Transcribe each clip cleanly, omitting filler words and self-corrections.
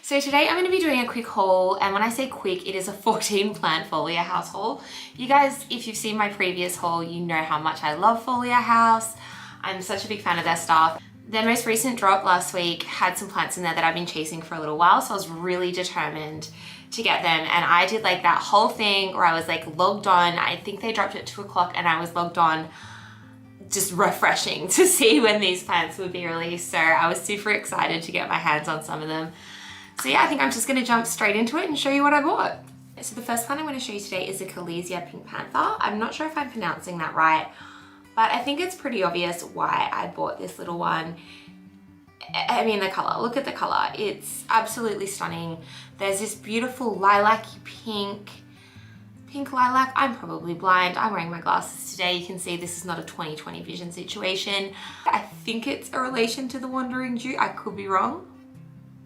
So today I'm going to be doing a quick haul, and when I say quick, it is a 14 plant Folia House haul. You guys, if you've seen my previous haul, you know how much I love Folia House. I'm such a big fan of their stuff. Their most recent drop last week had some plants in there that I've been chasing for a little while, so I was really determined to get them, and I did like that whole thing where I was like logged on. I think they dropped at 2 o'clock and I was logged on just refreshing to see when these plants would be released. So I was super excited to get my hands on some of them. So yeah, I think I'm just gonna jump straight into it and show you what I bought. So the first plant I'm gonna show you today is a Calesia Pink Panther. I'm not sure if I'm pronouncing that right, but I think it's pretty obvious why I bought this little one. I mean, the color, look at the color. It's absolutely stunning. There's this beautiful lilac-y pink lilac. I'm probably blind. I'm wearing my glasses today. You can see this is not a 20/20 vision situation. I think it's a relation to the Wandering Jew. I could be wrong.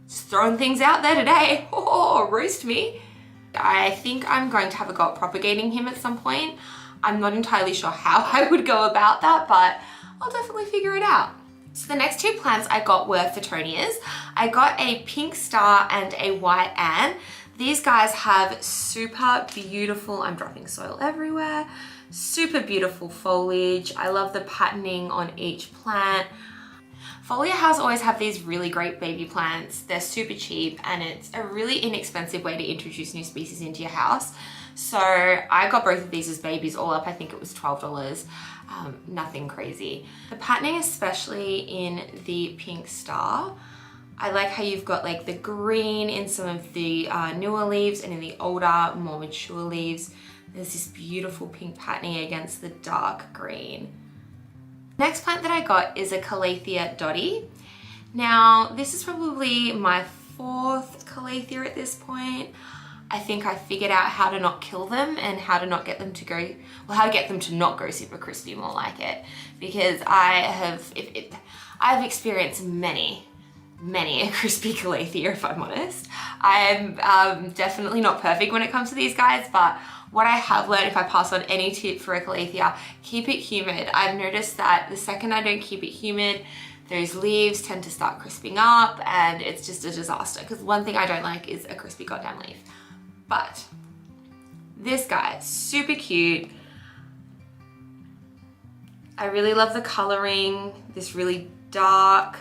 Just throwing things out there today. Oh, roast me. I think I'm going to have a go at propagating him at some point. I'm not entirely sure how I would go about that, but I'll definitely figure it out. So the next two plants I got were Fittonias. I got a pink star and a white Anne. These guys have super beautiful, I'm dropping soil everywhere, super beautiful foliage. I love the patterning on each plant. Folia House always have these really great baby plants. They're super cheap and it's a really inexpensive way to introduce new species into your house. So I got both of these as babies, all up I think it was $12. Nothing crazy. The patterning, especially in the pink star, I like how you've got like the green in some of the newer leaves, and in the older, more mature leaves, there's this beautiful pink patterning against the dark green. Next plant that I got is a Calathea Dotty. Now, this is probably my fourth Calathea at this point. I think I figured out how to not kill them and how to not get them to go, well, how to get them to not go super crispy, more like it. Because I've experienced many a crispy Calathea, if I'm honest. I'm definitely not perfect when it comes to these guys, but what I have learned, if I pass on any tip for a Calathea, keep it humid. I've noticed that the second I don't keep it humid, those leaves tend to start crisping up and it's just a disaster. Because one thing I don't like is a crispy goddamn leaf. But this guy, super cute. I really love the coloring. This really dark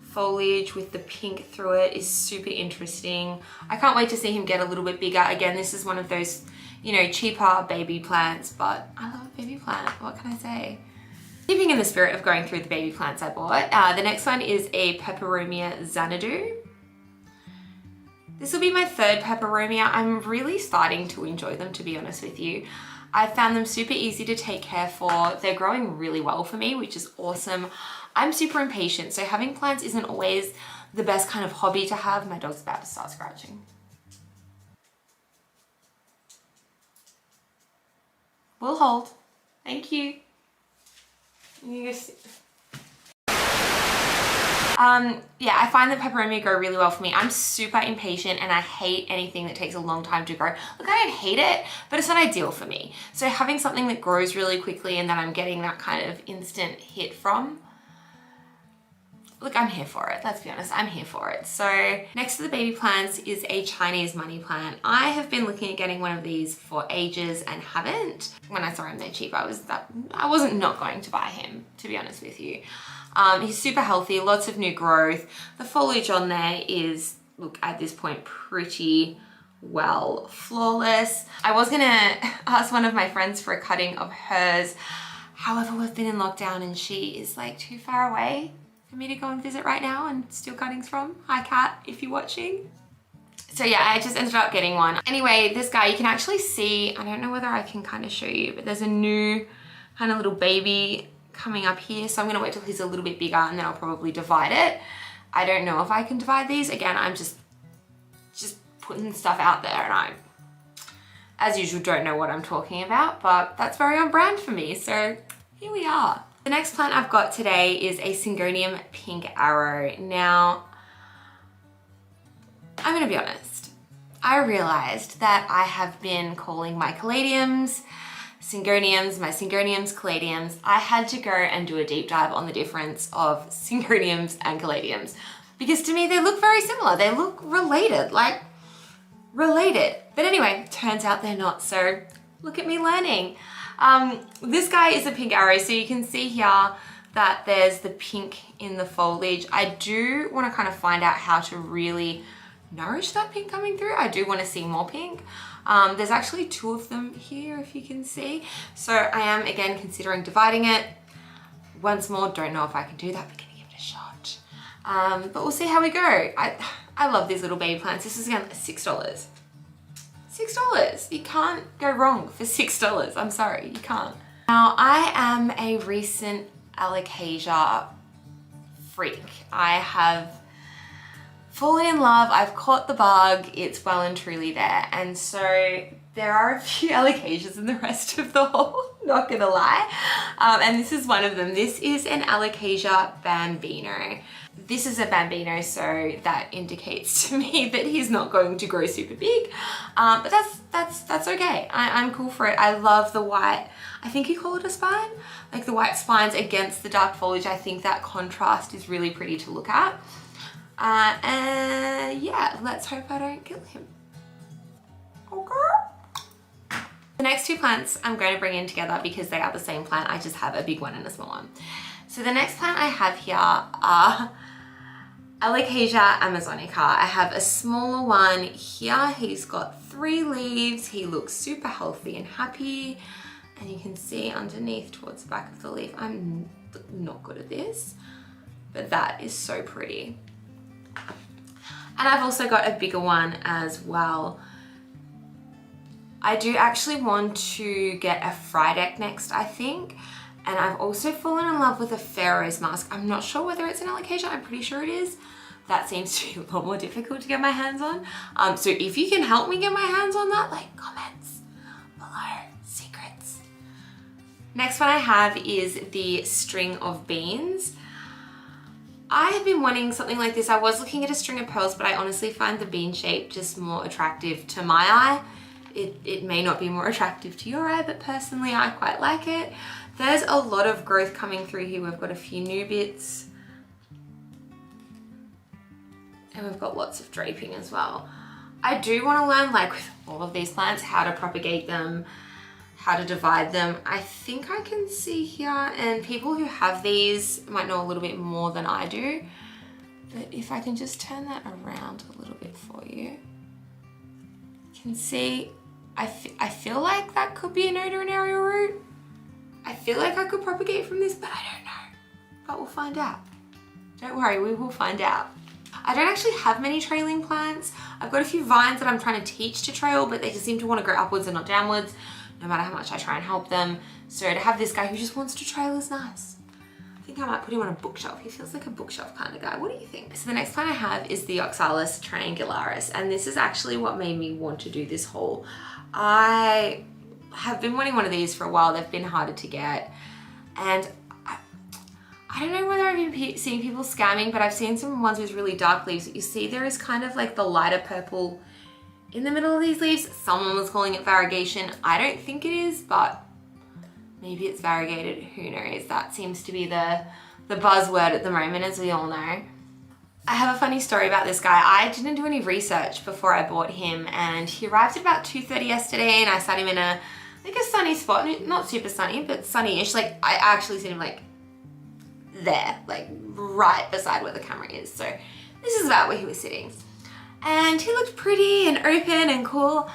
foliage with the pink through it is super interesting. I can't wait to see him get a little bit bigger. Again, this is one of those, you know, cheaper baby plants, but I love a baby plant. What can I say? Keeping in the spirit of going through the baby plants I bought, the next one is a Peperomia Xanadu. This will be my third Peperomia. I'm really starting to enjoy them, to be honest with you. I found them super easy to take care for. They're growing really well for me, which is awesome. I'm super impatient, so having plants isn't always the best kind of hobby to have. My dog's about to start scratching. We'll hold. Thank you. You go sit. Yeah, I find that Peperomia grow really well for me. I'm super impatient and I hate anything that takes a long time to grow. Look, I don't hate it, but it's not ideal for me. So having something that grows really quickly and that I'm getting that kind of instant hit from, look, I'm here for it. Let's be honest, I'm here for it. So next to the baby plants is a Chinese money plant. I have been looking at getting one of these for ages and haven't. When I saw him there cheap, I wasn't not going to buy him, to be honest with you. He's super healthy, lots of new growth. The foliage on there is, look, at this point, pretty well flawless. I was gonna ask one of my friends for a cutting of hers. However, we've been in lockdown and she is like too far away for me to go and visit right now and steal cuttings from. Hi Kat, if you're watching. So yeah, I just ended up getting one. Anyway, this guy, you can actually see, I don't know whether I can kind of show you, but there's a new kind of little baby coming up here. So I'm gonna wait till he's a little bit bigger and then I'll probably divide it. I don't know if I can divide these. Again, I'm just putting stuff out there and I, as usual, don't know what I'm talking about, but that's very on brand for me. So here we are. The next plant I've got today is a Syngonium Pink Arrow. Now, I'm gonna be honest. I realized that I have been calling my caladiums Syngoniums, my Syngoniums, caladiums. I had to go and do a deep dive on the difference of Syngoniums and caladiums because to me they look very similar. They look related, like related. But anyway, turns out they're not, so look at me learning. This guy is a pink arrow, so you can see here that there's the pink in the foliage. I do want to kind of find out how to really nourish that pink coming through. I do want to see more pink. There's actually 2 of them here, if you can see. So I am again considering dividing it. Once more, don't know if I can do that, but gonna give it a shot. But we'll see how we go. I love these little baby plants. This is again $6. $6. You can't go wrong for $6. I'm sorry, you can't. Now, I am a recent alocasia freak. I have fallen in love. I've caught the bug. It's well and truly there. And so there are a few alocasias in the rest of the haul, not gonna lie. And this is one of them. This is an Alocasia Bambino. This is a Bambino, so that indicates to me that he's not going to grow super big. But that's okay. I'm cool for it. I love the white, I think you call it a spine? Like the white spines against the dark foliage. I think that contrast is really pretty to look at. And yeah, let's hope I don't kill him. Okay. The next 2 plants I'm going to bring in together because they are the same plant. I just have a big one and a small one. So the next plant I have here are Alocasia amazonica. I have a smaller one here. He's got 3 leaves. He looks super healthy and happy. And you can see underneath towards the back of the leaf, I'm not good at this, but that is so pretty. And I've also got a bigger one as well. I do actually want to get a Frydek next, I think. And I've also fallen in love with a Pharaoh's mask. I'm not sure whether it's an Alocasia, I'm pretty sure it is. That seems to be a lot more difficult to get my hands on. So if you can help me get my hands on that, like comments below, secrets. Next one I have is the String of Beans. I have been wanting something like this. I was looking at a string of pearls, but I honestly find the bean shape just more attractive to my eye. It may not be more attractive to your eye, but personally I quite like it. There's a lot of growth coming through here. We've got a few new bits. And we've got lots of draping as well. I do want to learn, like with all of these plants, how to propagate them, how to divide them. I think I can see here, and people who have these might know a little bit more than I do. But if I can just turn that around a little bit for you, you can see, I feel like that could be a node or an aerial root. I feel like I could propagate from this, but I don't know. But we'll find out. Don't worry, we will find out. I don't actually have many trailing plants. I've got a few vines that I'm trying to teach to trail, but they just seem to want to grow upwards and not downwards, no matter how much I try and help them. So to have this guy who just wants to trail is nice. I think I might put him on a bookshelf. He feels like a bookshelf kind of guy. What do you think? So the next plant I have is the Oxalis triangularis, and this is actually what made me want to do this haul. I have been wanting one of these for a while. They've been harder to get, and I don't know whether I've been seeing people scamming, but I've seen some ones with really dark leaves. You see there is kind of like the lighter purple in the middle of these leaves. Someone was calling it variegation. I don't think it is, but maybe it's variegated, who knows? That seems to be the buzzword at the moment, as we all know. I have a funny story about this guy. I didn't do any research before I bought him, and he arrived at about 2:30 yesterday, and I sat him in a sunny spot, not super sunny, but sunny-ish. Like I actually seen him like there, like right beside where the camera is. So this is about where he was sitting. And he looked pretty and open and cool,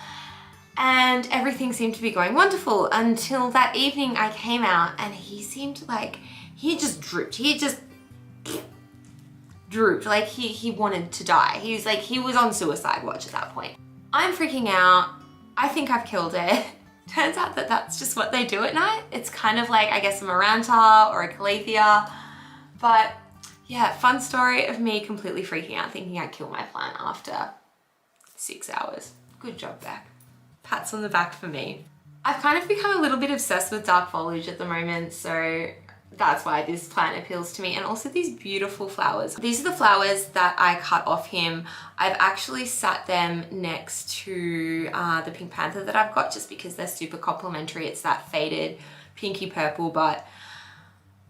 and everything seemed to be going wonderful until that evening I came out and he seemed like he just drooped. He just drooped, like he wanted to die. He was like, he was on suicide watch at that point. I'm freaking out. I think I've killed it. Turns out that that's just what they do at night. It's kind of like, I guess, a Maranta or a Calathea. But yeah, fun story of me completely freaking out thinking I'd kill my plant after 6 hours. Good job, Beck. Pats on the back for me. I've kind of become a little bit obsessed with dark foliage at the moment, so that's why this plant appeals to me, and also these beautiful flowers. These are the flowers that I cut off him. I've actually sat them next to the Pink Panther that I've got just because they're super complementary. It's that faded pinky purple, but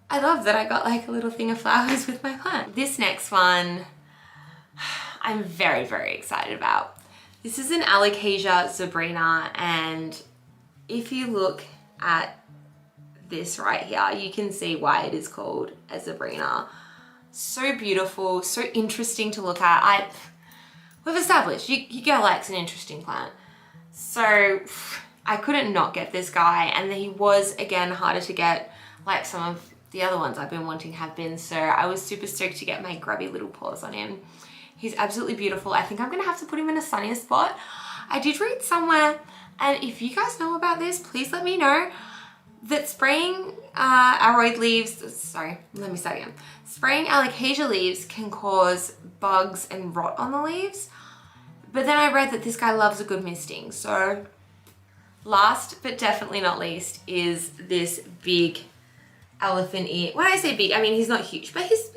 I love that I got like a little thing of flowers with my plant. This next one, I'm very, very excited about. This is an Alocasia Zebrina, and if you look at this right here, you can see why it is called a Zebrina. So beautiful, so interesting to look at. We've established your girl likes an interesting plant. So I couldn't not get this guy, and he was, again, harder to get like some of the other ones I've been wanting have been. So I was super stoked to get my grubby little paws on him. He's absolutely beautiful. I think I'm gonna have to put him in a sunnier spot. I did read somewhere, and if you guys know about this, please let me know, that spraying aroid leaves, sorry, let me start again. Spraying Alocasia leaves can cause bugs and rot on the leaves. But then I read that this guy loves a good misting. So last but definitely not least is this big elephant ear. When I say big, I mean he's not huge, but he's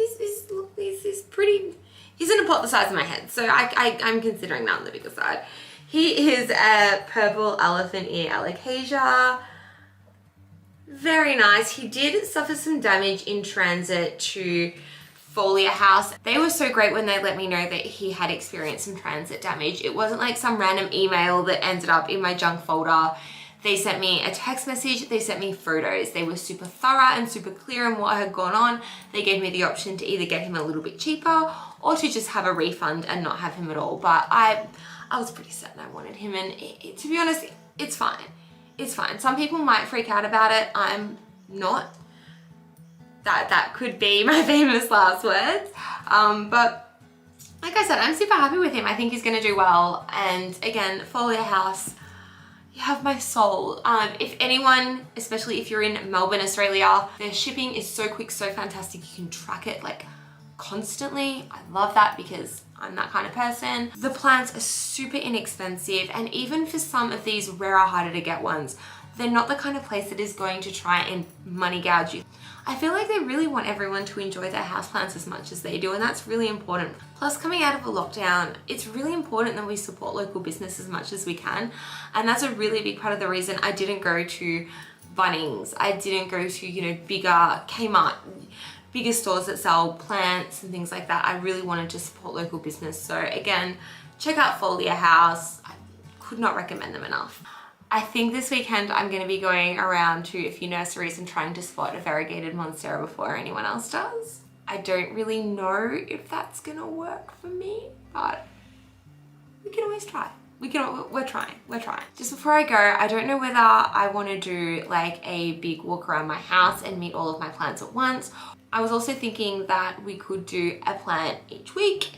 pretty, he's in a pot the size of my head. So I'm considering that on the bigger side. He is a purple elephant ear Alocasia. Very nice. He did suffer some damage in transit to Folia House. They were so great when they let me know that he had experienced some transit damage. It wasn't like some random email that ended up in my junk folder. They sent me a text message, they sent me photos. They were super thorough and super clear on what had gone on. They gave me the option to either get him a little bit cheaper or to just have a refund and not have him at all. But I was pretty certain I wanted him, and to be honest, it's fine. It's fine. Some people might freak out about it. I'm not. That could be my famous last words. But like I said, I'm super happy with him. I think he's gonna do well. And again, Folia House, you have my soul. If anyone, especially if you're in Melbourne, Australia, their shipping is so quick, so fantastic. You can track it like constantly. I love that because I'm that kind of person. The plants are super inexpensive, and even for some of these rarer, harder to get ones, they're not the kind of place that is going to try and money gouge you. I feel like they really want everyone to enjoy their houseplants as much as they do, and that's really important. Plus, coming out of a lockdown, it's really important that we support local business as much as we can, and that's a really big part of the reason I didn't go to Bunnings. I didn't go to, you know, bigger Kmart, bigger stores that sell plants and things like that. I really wanted to support local business. So again, check out Folia House. I could not recommend them enough. I think this weekend I'm going to be going around to a few nurseries and trying to spot a variegated Monstera before anyone else does. I don't really know if that's going to work for me, but we can always try. We're trying. Just before I go, I don't know whether I want to do like a big walk around my house and meet all of my plants at once. I was also thinking that we could do a plant each week,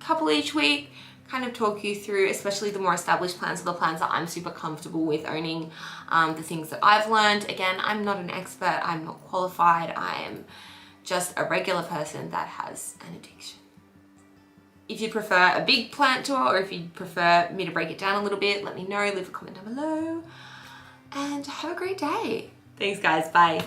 a couple each week, kind of talk you through, especially the more established plants, or the plants that I'm super comfortable with owning, the things that I've learned. Again, I'm not an expert, I'm not qualified, I am just a regular person that has an addiction. If you prefer a big plant tour, or if you prefer me to break it down a little bit, let me know, leave a comment down below, and have a great day. Thanks guys, bye.